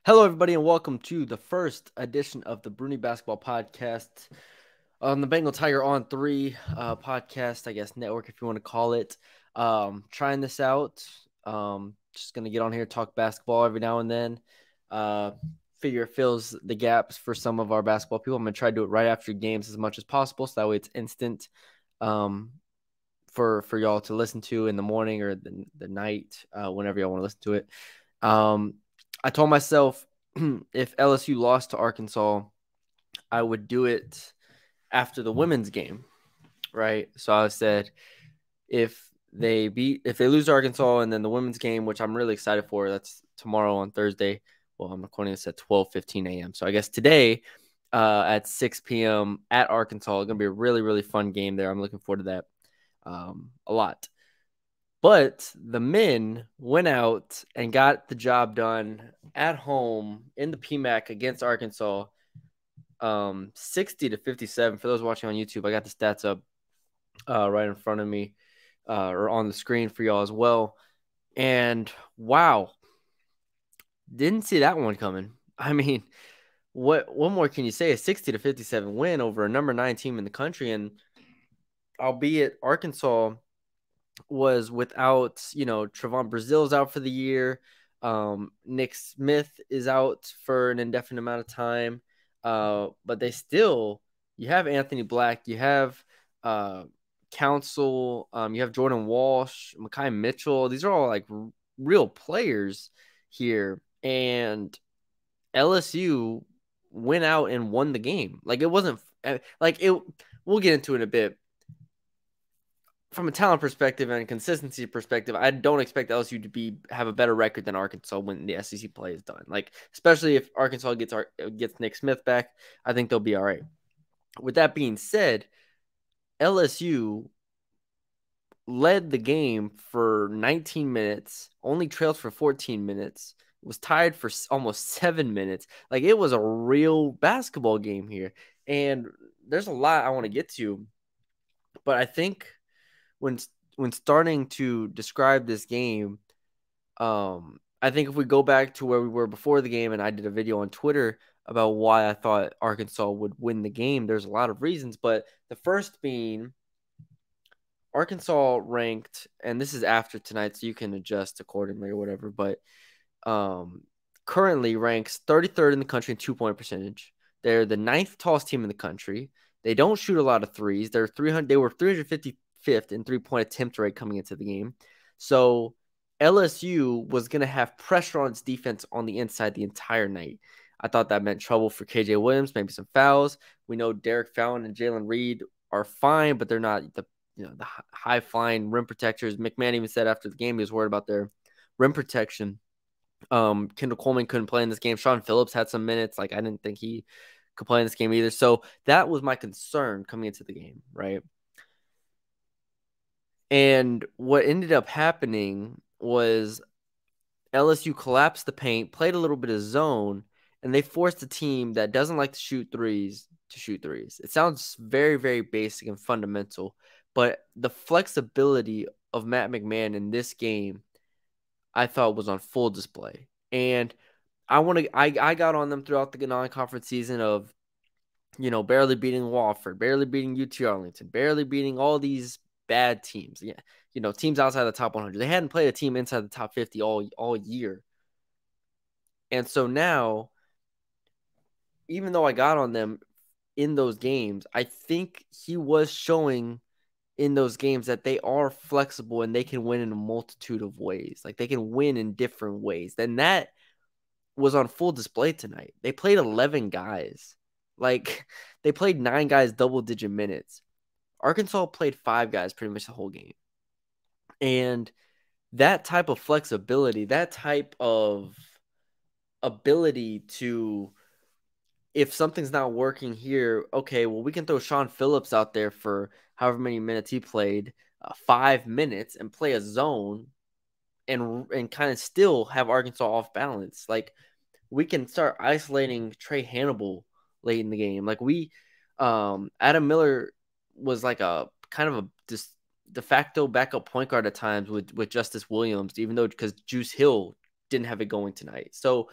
Hello, everybody, and welcome to the first edition of the Brune Basketball Podcast on the Bengal Tiger On3 podcast, I guess, network, if you want to call it. Trying this out. Just going to get on here, talk basketball every now and then. Figure it fills the gaps for some of our basketball people. I'm going to try to do it right after games as much as possible, so that way it's instant for y'all to listen to in the morning or the night, whenever y'all want to listen to it. I told myself if LSU lost to Arkansas, I would do it after the women's game, right? So I said if they lose to Arkansas and then the women's game, which I'm really excited for, that's tomorrow on Thursday. Well, I'm recording this at 12:15 a.m. So I guess today at 6 p.m. at Arkansas, it's gonna be a really, really fun game there. I'm looking forward to that a lot. But the men went out and got the job done at home in the PMAC against Arkansas, 60-57. For those watching on YouTube, I got the stats up right in front of me or on the screen for y'all as well. And wow, didn't see that one coming. I mean, what more can you say? A 60-57 win over a number 9 team in the country, and albeit Arkansas was without, Trevon Brazil's out for the year. Nick Smith is out for an indefinite amount of time. But they still, you have Anthony Black, you have Council, you have Jordan Walsh, Makai Mitchell. These are all like real players here. And LSU went out and won the game. Like it wasn't like it. We'll get into it in a bit. From a talent perspective and a consistency perspective, I don't expect LSU to have a better record than Arkansas when the SEC play is done. Like, especially if Arkansas gets Nick Smith back, I think they'll be all right. With that being said, LSU led the game for 19 minutes, only trailed for 14 minutes, was tied for almost 7 minutes. Like, it was a real basketball game here. And there's a lot I want to get to, but I think when starting to describe this game, I think if we go back to where we were before the game, and I did a video on Twitter about why I thought Arkansas would win the game, there's a lot of reasons, but the first being Arkansas ranked, and this is after tonight, so you can adjust accordingly or whatever, but currently ranks 33rd in the country in 2-point percentage. They're the 9th tallest team in the country. They don't shoot a lot of threes. They were 355th in 3-point attempt rate coming into the game. So LSU was going to have pressure on its defense on the inside the entire night. I thought that meant trouble for KJ Williams, maybe some fouls. We know Derek Fallon and Jalen Reed are fine, but they're not the high flying rim protectors. McMahon even said after the game he was worried about their rim protection. Kendall Coleman couldn't play in this game. Sean Phillips had some minutes. Like, I didn't think he could play in this game either. So that was my concern coming into the game, right? And what ended up happening was LSU collapsed the paint, played a little bit of zone, and they forced a team that doesn't like to shoot threes to shoot threes. It sounds very, very basic and fundamental, but the flexibility of Matt McMahon in this game, I thought, was on full display. And I got on them throughout the non-conference season of, barely beating Wofford, barely beating UT Arlington, barely beating all these bad teams. Yeah, teams outside the top 100. They hadn't played a team inside the top 50 all year. And so now, even though I got on them in those games, I think he was showing in those games that they are flexible and they can win in a multitude of ways. Like, they can win in different ways. And that was on full display tonight. They played 11 guys. Like, they played 9 guys double-digit minutes. Arkansas played 5 guys pretty much the whole game. And that type of flexibility, that type of ability to, if something's not working here, okay, well, we can throw Sean Phillips out there for however many minutes he played, 5 minutes, and play a zone and kind of still have Arkansas off balance. Like, we can start isolating Trey Hannibal late in the game. Like, Adam Miller was like a kind of a just de facto backup point guard at times with Justice Williams, even though because Juice Hill didn't have it going tonight. So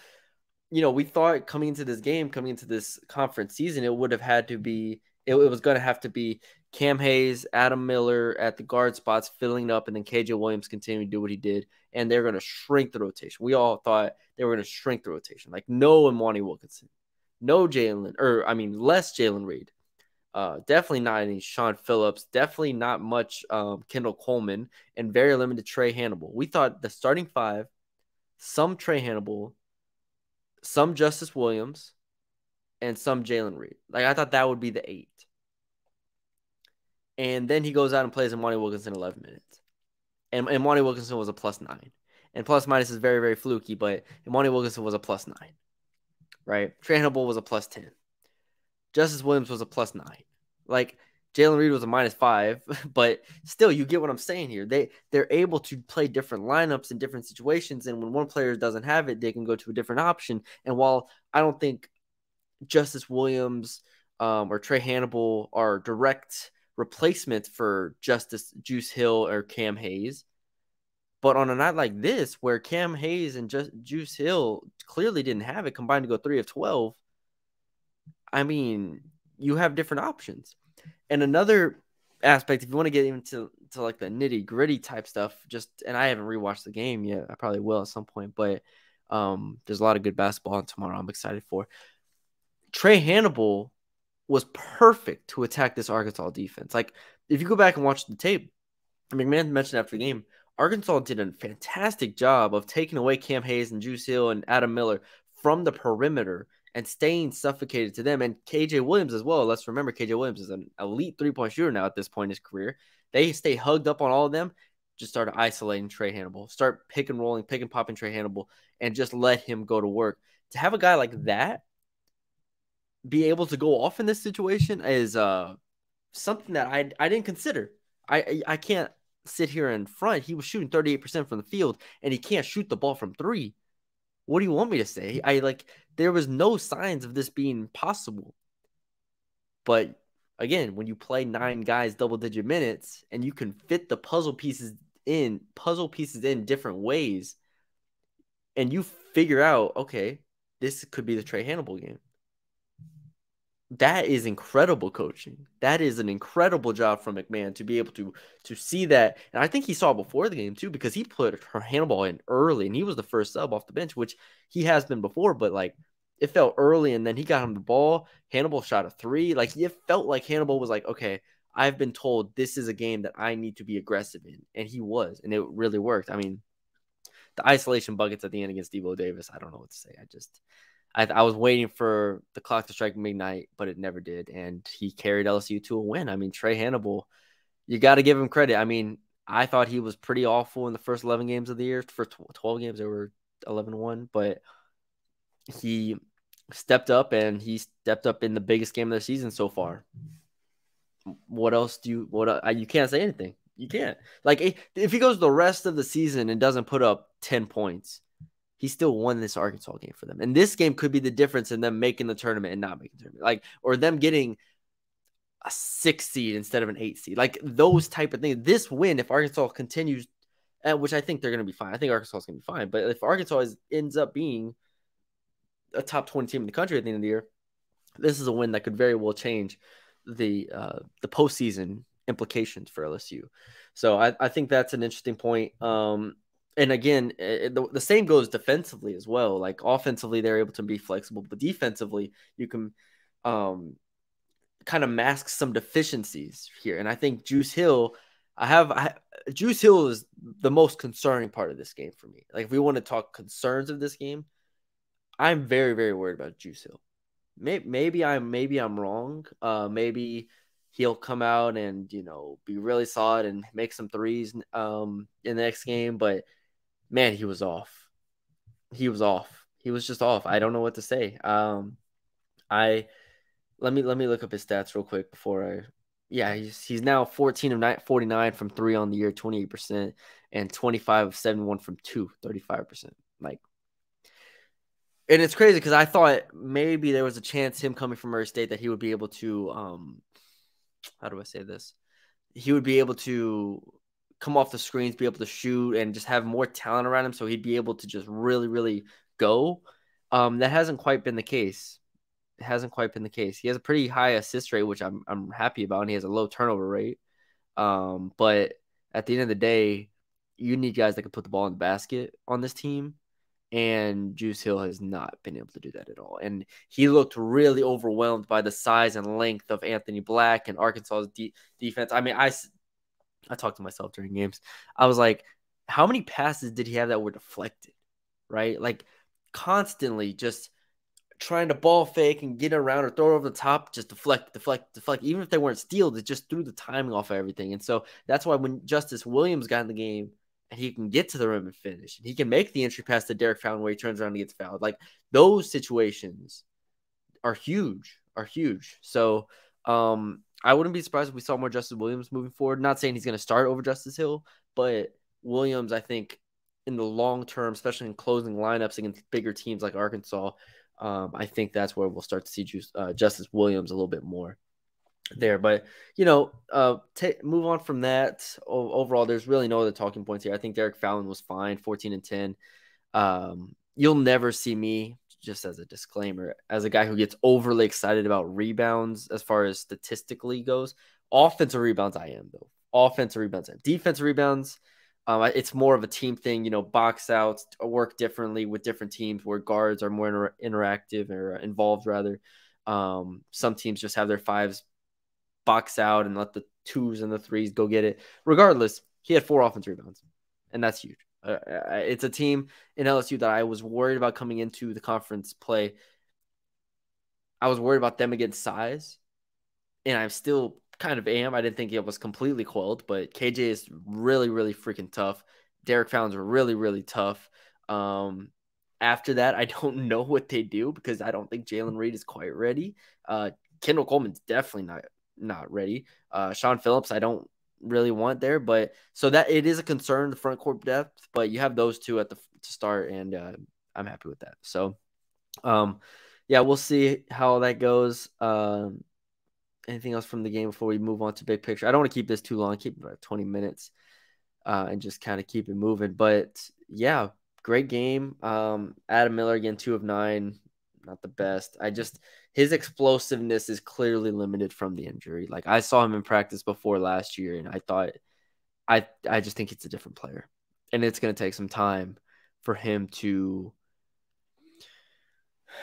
we thought coming into this game, coming into this conference season, it would have had to be, it was going to have to be Cam Hayes, Adam Miller at the guard spots filling up, and then KJ Williams continuing to do what he did. And they're going to shrink the rotation. We all thought they were going to shrink the rotation. Like no Imani Wilkinson, no less Jalen Reed. Definitely not any Sean Phillips. Definitely not much Kendall Coleman, and very limited Trey Hannibal. We thought the starting five, some Trey Hannibal, some Justice Williams, and some Jalen Reed. Like I thought that would be the 8. And then he goes out and plays Imani Wilkinson 11 minutes. And Imani Wilkinson was a +9. And plus minus is very, very fluky, but Imani Wilkinson was a +9. Right? Trey Hannibal was a +10. Justice Williams was a +9. Like Jalen Reed was a -5, but still, you get what I'm saying here. They're able to play different lineups in different situations, and when one player doesn't have it, they can go to a different option. And while I don't think Justice Williams or Trey Hannibal are direct replacements for Justice Juice Hill or Cam Hayes, but on a night like this, where Cam Hayes and Juice Hill clearly didn't have it, combined to go 3 of 12, I mean, you have different options. And another aspect, if you want to get into like the nitty gritty type stuff, and I haven't rewatched the game yet. I probably will at some point, but there's a lot of good basketball on tomorrow. I'm excited for. Trey Hannibal was perfect to attack this Arkansas defense. Like if you go back and watch the tape, McMahon mentioned after the game, Arkansas did a fantastic job of taking away Cam Hayes and Juice Hill and Adam Miller from the perimeter and staying suffocated to them. And KJ Williams as well. Let's remember KJ Williams is an elite 3-point shooter now at this point in his career. They stay hugged up on all of them, just start isolating Trey Hannibal, start pick and rolling, pick and popping Trey Hannibal, and just let him go to work. To have a guy like that be able to go off in this situation is something that I didn't consider. I can't sit here in front. He was shooting 38% from the field, and he can't shoot the ball from 3. What do you want me to say? There was no signs of this being possible. But again, when you play 9 guys double-digit minutes and you can fit the puzzle pieces in different ways, and you figure out, okay, this could be the Trey Hannibal game. That is incredible coaching. That is an incredible job from McMahon to be able to see that. And I think he saw before the game too, because he put Hannibal in early and he was the first sub off the bench, which he has been before, but like it felt early and then he got him the ball. Hannibal shot a 3. Like it felt like Hannibal was like, okay, I've been told this is a game that I need to be aggressive in. And he was, and it really worked. I mean, the isolation buckets at the end against Devo Davis, I don't know what to say. I was waiting for the clock to strike midnight, but it never did. And he carried LSU to a win. I mean, Trey Hannibal, you got to give him credit. I mean, I thought he was pretty awful in the first 11 games of the year. For 12 games, they were 11-1. But he stepped up, and he stepped up in the biggest game of the season so far. What else you can't say anything. You can't. Like, if he goes the rest of the season and doesn't put up 10 points, he still won this Arkansas game for them. And this game could be the difference in them making the tournament and not making the tournament. Like, or them getting a 6 seed instead of an 8 seed. Like those type of things. This win, if Arkansas continues, which I think they're going to be fine. I think Arkansas is going to be fine. But if Arkansas ends up being a top 20 team in the country at the end of the year, this is a win that could very well change the postseason implications for LSU. So I think that's an interesting point. And again, the same goes defensively as well. Like offensively, they're able to be flexible, but defensively, you can kind of mask some deficiencies here. And I think Juice Hill, Juice Hill is the most concerning part of this game for me. Like if we want to talk concerns of this game, I'm very, very worried about Juice Hill. Maybe I'm wrong. Maybe he'll come out and be really solid and make some threes in the next game, but man, he was off. He was just off. I don't know what to say. Let me look up his stats real quick before he's now 14 of 49 from 3 on the year, 28%, and 25 of 71 from 2, 35%. Like, and it's crazy because I thought maybe there was a chance him coming from Murray State that he would be able to how do I say this? He would be able to come off the screens, be able to shoot, and just have more talent around him, so he'd be able to just really, really go. That hasn't quite been the case. It hasn't quite been the case. He has a pretty high assist rate, which I'm happy about, and he has a low turnover rate. But at the end of the day, you need guys that can put the ball in the basket on this team. And Juice Hill has not been able to do that at all. And he looked really overwhelmed by the size and length of Anthony Black and Arkansas's defense. I mean, I talked to myself during games. I was like, how many passes did he have that were deflected? Right? Like constantly just trying to ball fake and get around or throw it over the top, just deflect. Even if they weren't steals, it just threw the timing off of everything. And so that's why when Justice Williams got in the game and he can get to the rim and finish, and he can make the entry pass to Derek Fountain where he turns around and gets fouled. Like those situations are huge. So I wouldn't be surprised if we saw more Justice Williams moving forward. Not saying he's going to start over Justice Hill, but Williams, I think, in the long term, especially in closing lineups against bigger teams like Arkansas, I think that's where we'll start to see Justice Williams a little bit more there. But, move on from that. Overall, there's really no other talking points here. I think Derek Fallon was fine, 14 and 10. You'll never see me, just as a disclaimer, as a guy who gets overly excited about rebounds as far as statistically goes. Offensive rebounds, I am, though. Offensive rebounds, defensive rebounds. It's more of a team thing, box outs work differently with different teams where guards are more interactive or involved, rather. Some teams just have their fives box out and let the twos and the threes go get it. Regardless, he had 4 offensive rebounds, and that's huge. It's a team in LSU that I was worried about coming into the conference play. I was worried about them against size, and I still kind of am. I didn't think it was completely quelled, but KJ is really, really freaking tough. Derek Fountain's really, really tough. After that, I don't know what they do because I don't think Jalen Reed is quite ready. Kendall Coleman's definitely not ready. Sean Phillips, I don't really want there, but so that it is a concern, the front court depth, but you have those two at the to start, and I'm happy with that. So, yeah, we'll see how that goes. Anything else from the game before we move on to big picture? I don't want to keep this too long. Keep it about 20 minutes and just kind of keep it moving. But yeah, great game. Adam Miller again, 2 of 9, not the best. His explosiveness is clearly limited from the injury. Like I saw him in practice before last year, and I just think it's a different player, and it's going to take some time for him to.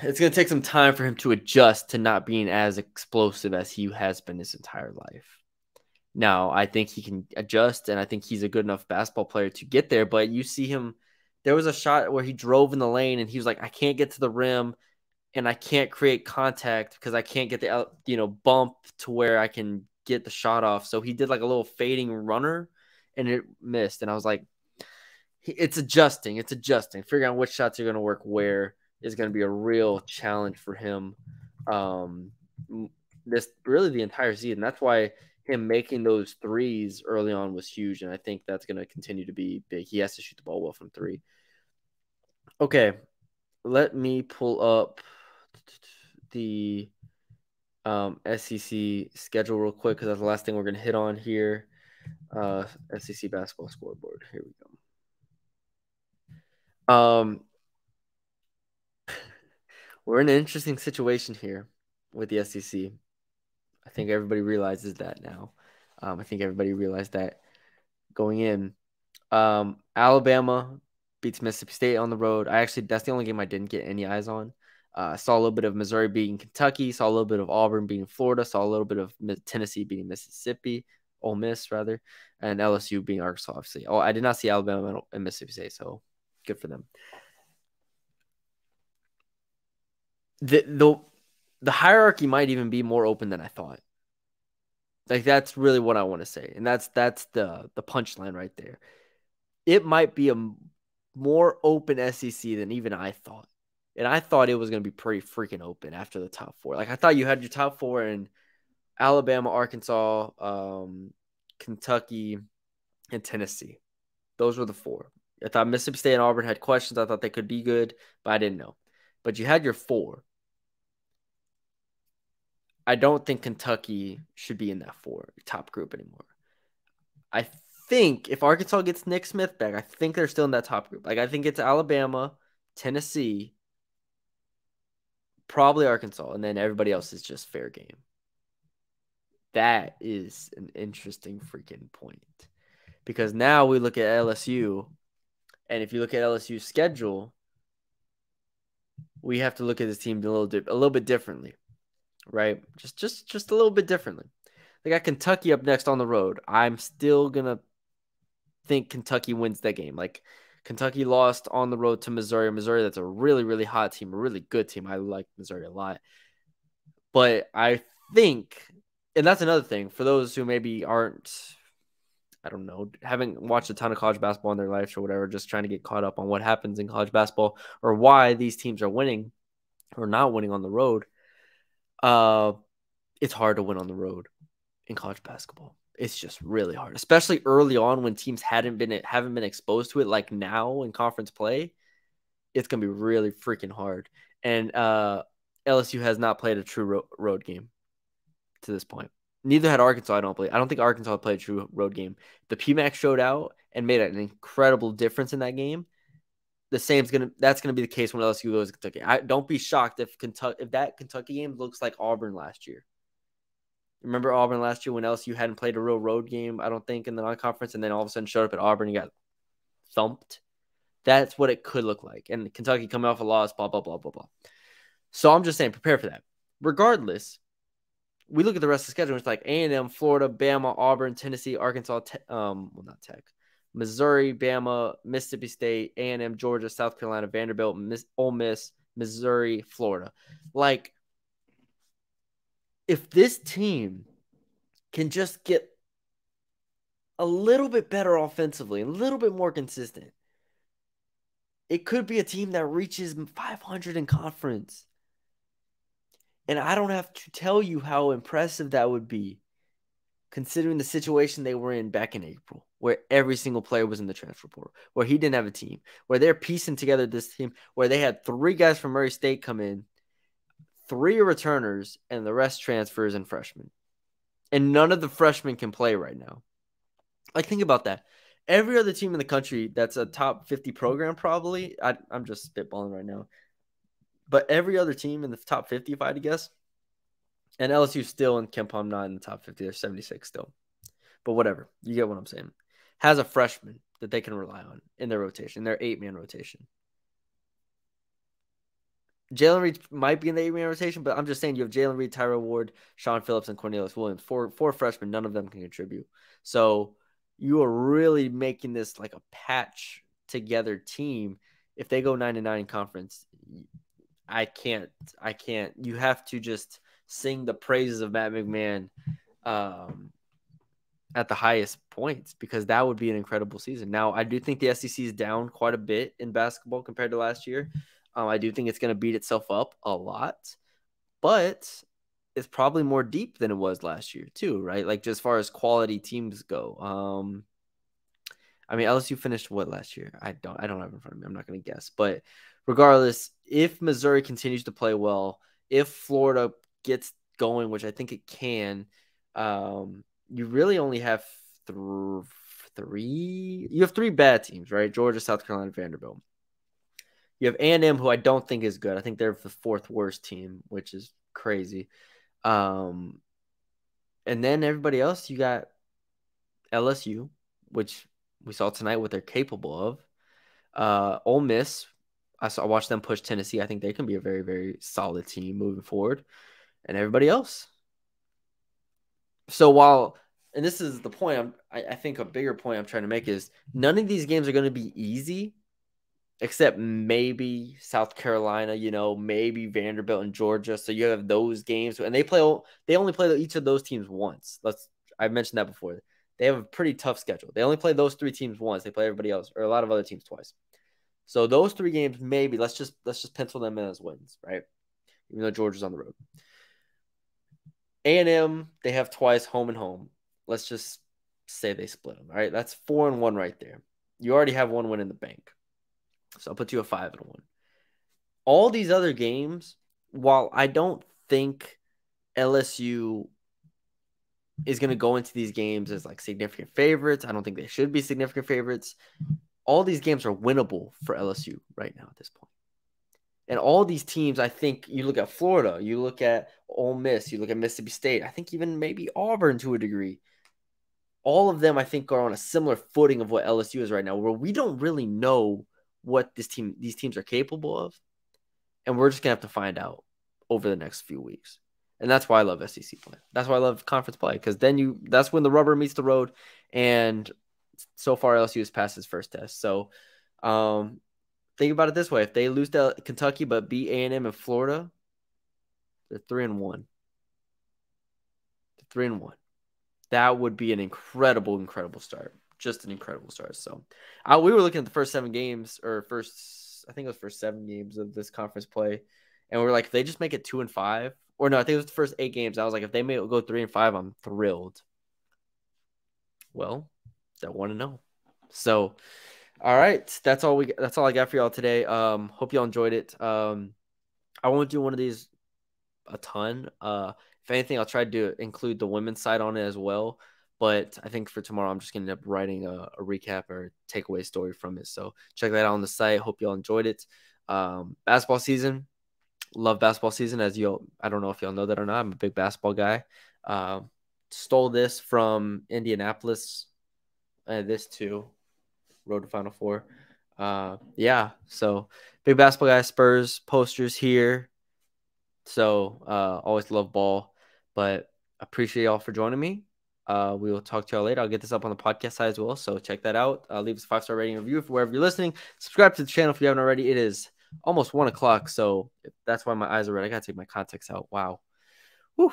It's going to take some time for him to adjust to not being as explosive as he has been his entire life. Now, I think he can adjust, and I think he's a good enough basketball player to get there. But you see him, there was a shot where he drove in the lane, and he was like, I can't get to the rim, and I can't create contact because I can't get the bump to where I can get the shot off. So he did like a little fading runner, and it missed. And I was like, it's adjusting. Figuring out which shots are going to work where is going to be a real challenge for him. This really the entire season. That's why him making those threes early on was huge, and I think that's going to continue to be big. He has to shoot the ball well from 3. Okay, let me pull up the SEC schedule real quick because that's the last thing we're going to hit on here. SEC basketball scoreboard. Here we go. We're in an interesting situation here with the SEC. I think everybody realizes that now. I think everybody realized that going in. Alabama beats Mississippi State on the road. That's the only game I didn't get any eyes on. I saw a little bit of Missouri beating Kentucky, saw a little bit of Auburn beating Florida, saw a little bit of Tennessee beating Mississippi, Ole Miss rather, and LSU beating Arkansas, obviously. I did not see Alabama and Mississippi State, so good for them. The hierarchy might even be more open than I thought. Like that's really what I want to say, and that's the punchline right there. It might be a more open SEC than even I thought, and I thought it was going to be pretty freaking open after the top 4. Like I thought you had your top 4 in Alabama, Arkansas, Kentucky, and Tennessee. Those were the 4. I thought Mississippi State and Auburn had questions. I thought they could be good, but I didn't know. But you had your 4. I don't think Kentucky should be in that 4 top group anymore. I think if Arkansas gets Nick Smith back, I think they're still in that top group. Like I think it's Alabama, Tennessee, probably Arkansas, and then everybody else is just fair game. That is an interesting freaking point. Because now we look at LSU, and if you look at LSU's schedule, we have to look at this team a little bit differently, right? Just a little bit differently. They got Kentucky up next on the road. I'm still gonna think Kentucky wins that game. Like, Kentucky lost on the road to Missouri. Missouri, that's a really, really hot team, a really good team. I like Missouri a lot. But I think, and that's another thing, for those who maybe aren't, I don't know, haven't watched a ton of college basketball in their lives or whatever, just trying to get caught up on what happens in college basketball or why these teams are winning or not winning on the road. It's hard to win on the road in college basketball. It's just really hard, especially early on when teams haven't been exposed to it. Like now in conference play, it's gonna be really freaking hard. And LSU has not played a true road game to this point. Neither had Arkansas. I don't think Arkansas played a true road game. The PMAC showed out and made an incredible difference in that game. That's gonna be the case when LSU goes to Kentucky. Don't be shocked if that Kentucky game looks like Auburn last year. Remember Auburn last year when LSU hadn't played a real road game, I don't think, in the non-conference, and then all of a sudden showed up at Auburn and got thumped? That's what it could look like. And Kentucky coming off a loss, blah, blah, blah, blah, blah. So I'm just saying, prepare for that. Regardless, we look at the rest of the schedule. It's like A&M, Florida, Bama, Auburn, Tennessee, Arkansas, not Tech, Missouri, Bama, Mississippi State, A&M, Georgia, South Carolina, Vanderbilt, Ole Miss, Missouri, Florida. Like, if this team can just get a little bit better offensively, a little bit more consistent, it could be a team that reaches 500 in conference. And I don't have to tell you how impressive that would be, considering the situation they were in back in April, where every single player was in the transfer portal, where he didn't have a team, where they're piecing together this team, where they had 3 guys from Murray State come in, 3 returners, and the rest transfers and freshmen. And none of the freshmen can play right now. Like, think about that. Every other team in the country that's a top 50 program, probably, I'm just spitballing right now, but every other team in the top 50, if I had to guess, and LSU still in KenPom not in the top 50, they're 76 still. But whatever, you get what I'm saying. Has a freshman that they can rely on in their rotation, their 8-man rotation. Jalen Reed might be in the 8-man rotation, but I'm just saying you have Jalen Reed, Tyrell Ward, Sean Phillips, and Cornelius Williams. Four freshmen, none of them can contribute. So you are really making this like a patch together team. If they go 9-9 in conference, I can't. You have to just sing the praises of Matt McMahon at the highest points, because that would be an incredible season. Now, I do think the SEC is down quite a bit in basketball compared to last year. I do think it's going to beat itself up a lot, but it's probably more deep than it was last year too, right? Like, just as far as quality teams go. I mean, LSU finished what last year? I don't have it in front of me. I'm not going to guess. But regardless, if Missouri continues to play well, if Florida gets going, which I think it can, you really only have 3. You have 3 bad teams, right? Georgia, South Carolina, Vanderbilt. You have A&M, who I don't think is good. I think they're the 4th worst team, which is crazy. And then everybody else, you got LSU, which we saw tonight what they're capable of. Ole Miss, I watched them push Tennessee. I think they can be a very, very solid team moving forward. And everybody else. So and this is the point, I think a bigger point I'm trying to make is none of these games are going to be easy, except maybe South Carolina, maybe Vanderbilt and Georgia. So you have those games, and they only play each of those teams once. I mentioned that before. They have a pretty tough schedule. They only play those 3 teams once. They play everybody else, or a lot of other teams, twice. So those 3 games, maybe let's just pencil them in as wins, right? Even though Georgia's on the road. A&M, they have twice, home and home. Let's just say they split them. All right, that's 4-1 right there. You already have 1 win in the bank. So I'll put you a 5-1. All these other games, while I don't think LSU is going to go into these games as like significant favorites, I don't think they should be significant favorites. All these games are winnable for LSU right now at this point. And all these teams, I think you look at Florida, you look at Ole Miss, you look at Mississippi State, I think even maybe Auburn to a degree. All of them, I think, are on a similar footing of what LSU is right now, where we don't really know what these teams are capable of. And we're just going to have to find out over the next few weeks. And that's why I love SEC play. That's why I love conference play, because that's when the rubber meets the road. And so far, LSU has passed its first test. So think about it this way: if they lose to Kentucky but beat A&M and Florida, they're 3-1. 3-1. That would be an incredible, incredible start. Just an incredible start. So we were looking at the first 7 games, or I think it was first 7 games of this conference play. And we were like, if they just make it 2-5, or no, I think it was the first 8 games. I was like, if they may go 3-5, I'm thrilled. Well, they're 1-0. So, all right, that's all I got for y'all today. Hope y'all enjoyed it. I won't do one of these a ton. If anything, I'll try to include the women's side on it as well. But I think for tomorrow, I'm just going to end up writing a recap or takeaway story from it. So check that out on the site. Hope y'all enjoyed it. Basketball season. Love basketball season. I don't know if y'all know that or not. I'm a big basketball guy. Stole this from Indianapolis. This too. Road to Final Four. Yeah. So big basketball guy. Spurs posters here. So always love ball, but appreciate y'all for joining me. We will talk to y'all later. I'll get this up on the podcast side as well, so check that out. Leave us a 5-star rating and review for wherever you're listening. Subscribe to the channel if you haven't already. It is almost 1 o'clock, so that's why my eyes are red. I gotta take my contacts out. Wow. Whew.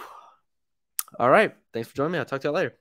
All right. Thanks for joining me. I'll talk to y'all later.